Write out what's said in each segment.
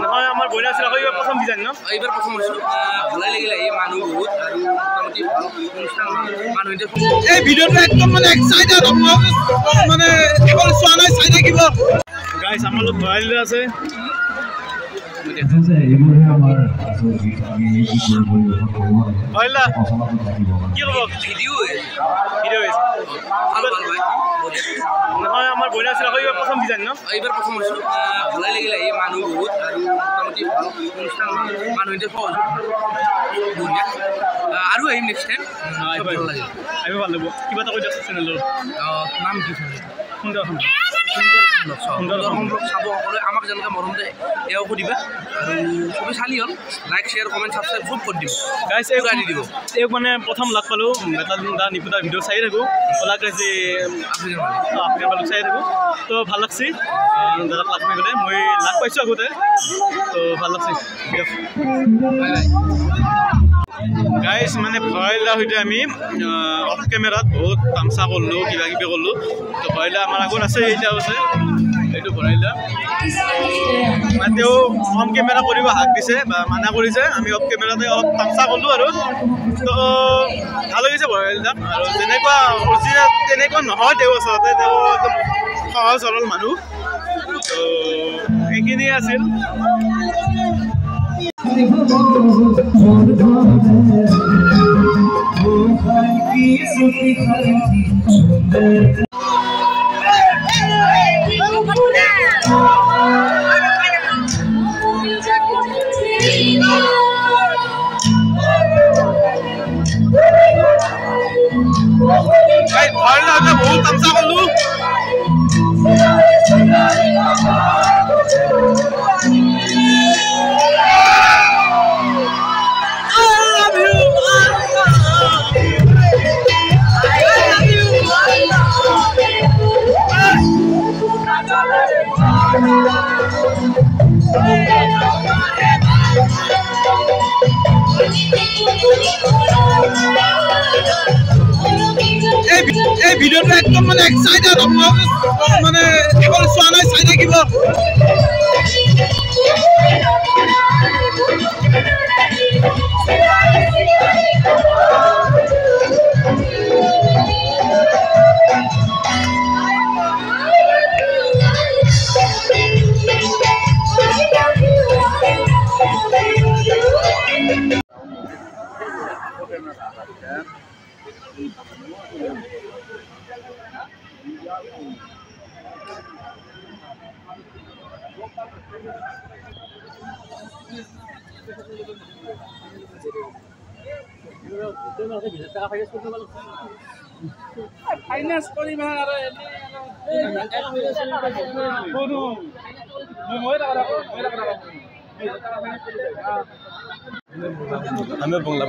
নহয় আমাৰ বইনা আছিল আকৌ এইবাৰ প্ৰথম ডিজাইন ন এইবাৰ প্ৰথম হৈছোঁ ভালেই লাগিলে এই মানুহ বহুত আৰু মোটামুটি ভাল অনুষ্ঠান মানুহ এই ভিডিঅ'টো একদম মানে এক্সাইটেড মানে চোৱা নাই চাই থাকিব গাইছ আমাৰ লগত ভৰাই আছে কি হ'ব নহয় আমাৰ বইনা আছিল আকৌ এইবাৰ প্ৰথম ডিজাইন ন এইবাৰ প্ৰথম হৈছোঁ ভালেই লাগিলে এই মানুহ বহুত আৰু মোটামুটি ভাল অনুষ্ঠান মানুহ সহযোগ বঢ়িয়া আৰু আহিম নেক্সট টাইম ভাল লাগে আহিব ভাল লাগিব কিবা এটা কৈ দিয়ক চেনেলৰ নাম কি সুন্দৰ ব্লগ চাব সকলোৱে আমাক যেনেকৈ মৰম দিয়ে এয়াও সুধিবা আৰু চবেই চালি হ'ল লাইক শ্বেয়াৰ কমেণ্ট ছাবস্ক্ৰাইব চব কৰি দিব গাইছ এই গাড়ী দিব এই মানে প্ৰথম লগ পালোঁ মেটাল দা নিপুতাৰ ভিডিঅ' চাই থাকোঁ ওলাক যে আপুনি লগ চাই থাকোঁ তো ভাল লাগছে দাদাক লাগ পাই গ'লে মই লাগ পাইছোঁ আগতে তো ভাল লাগছে গাইছ মানে ভৰাইলাৰ সৈতে আমি অফ কেমেৰাত বহুত তামচা কৰিলোঁ কিবা কিবি কৰিলোঁ তো ভৰাইলা আমাৰ আগত আছে এতিয়াও আছে এইটো ভৰাইলা মানে তেওঁ অন কেমেৰা কৰিব হাক দিছে বা মানা কৰিছে আমি অফ কেমেৰাতে অলপ তামচা কৰিলোঁ আৰু তো ভাল লাগিছে ভৰাইলাক আৰু যেনেকুৱা অৰিজিনেল তেনেকুৱা নহয় তেওঁ আচলতে তেওঁ একদম সহজ সৰল মানুহ তো এইখিনিয়ে আছিল বহুত তামচা কৰিলোঁ এই ভিডিঅ'টো একদম মানে এক্সাইটেড মানে চোৱা নাই চাই থাকিব ফাইনেন্স কৰিম আৰু আমি বংলা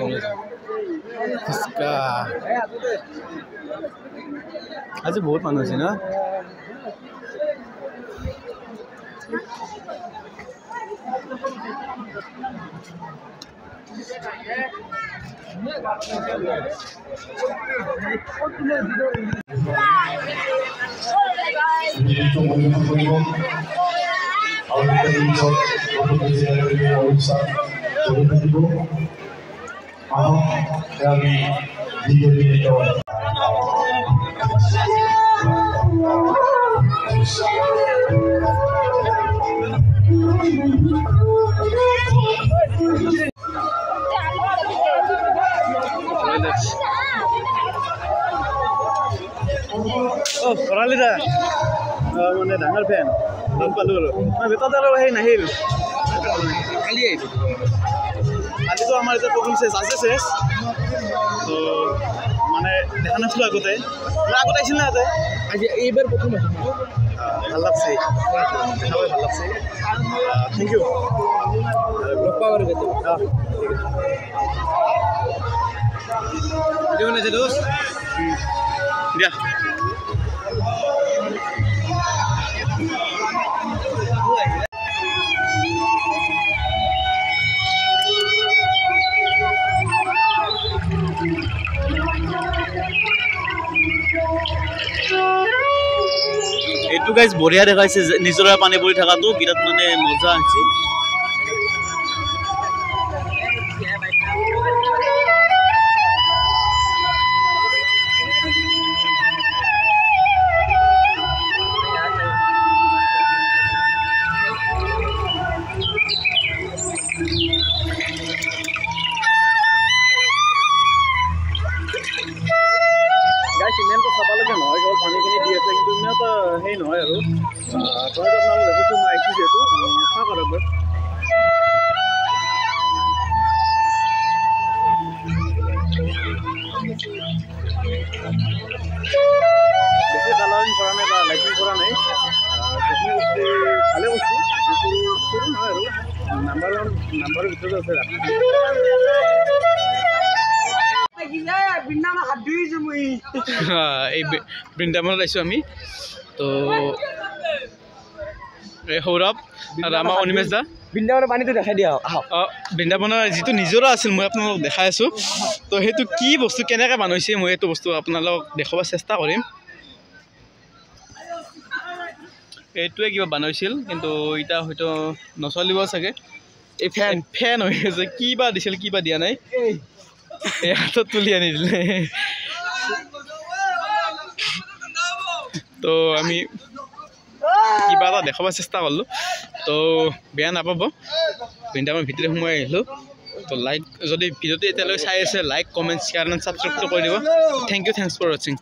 আজি বহুত মানুহ আছে ন ভৰালিদা মানে ডাঙৰ ফেন লগ পালোঁ আৰু বেটাত আৰু সেই নাহিল কালি কালিতো আমাৰ এতিয়া প্ৰগ্ৰেম চেছ আছে চেছ তো মানে দেখা নাছিলোঁ আগতে আগতে আহিছিল না ইয়াতে আজি এইবাৰ প্ৰথম আহিছিল ভাল লাগছে দেখাবলৈ ভাল লাগছে থেংক ইউ লগ পাওঁ আৰু কেতিয়াবা ভিডিঅ' বনাইছে দোষ দিয়া এইটো ভিউটো গাইজ বঢ়িয়া দেখাইছে নিজৰা পানী পৰি থকাটো বিৰাট মানে মজা হৈছে ইমানটো চাবলৈকে নহয় কেৱল পানীখিনি দি আছে কিন্তু ইমান সেই নহয় আৰু তহঁত আপোনালোক দেখিছোঁ মই আহিছোঁ যিহেতু চাওক আৰু একবাৰ বেছি কালাৰিং কৰা নাই বা লাইটিং কৰা নাই যিখিনি বস্তু ভালে বস্তু সৰু নহয় আৰু নাম্বাৰৰ ভিতৰত আছে ৰাখি এই বৃন্দাবনত আহিছোঁ আমি তো এই সৌৰভ আৰু আমাৰ অনিমেশ দা বৃন্দাবনৰ পানীটো দেখাই দিয়া বৃন্দাবনৰ যিটো নিজৰা আছিল মই আপোনালোকক দেখাই আছোঁ তো সেইটো কি বস্তু কেনেকৈ বনাইছে মই এইটো বস্তু আপোনালোকক দেখাব চেষ্টা কৰিম এইটোৱে কিবা বনাইছিল কিন্তু এতিয়া হয়তো নচলিব চাগে এই ফেন হৈ আছে কিবা দিছিল কিবা দিয়া নাই এই হাতত তুলি আনি দিলে তো আমি কিবা এটা দেখাব চেষ্টা কৰিলোঁ তো বেয়া নাপাব বৃন্দাবনৰ ভিতৰত সোমাই আহিলোঁ তো লাইক যদি ভিডিঅ'টো এতিয়ালৈকে চাই আছে লাইক কমেণ্ট শ্বেয়াৰ এণ্ড ছাবস্ক্ৰাইবটো কৰি দিব থেংকছ ফৰ ৱাচিং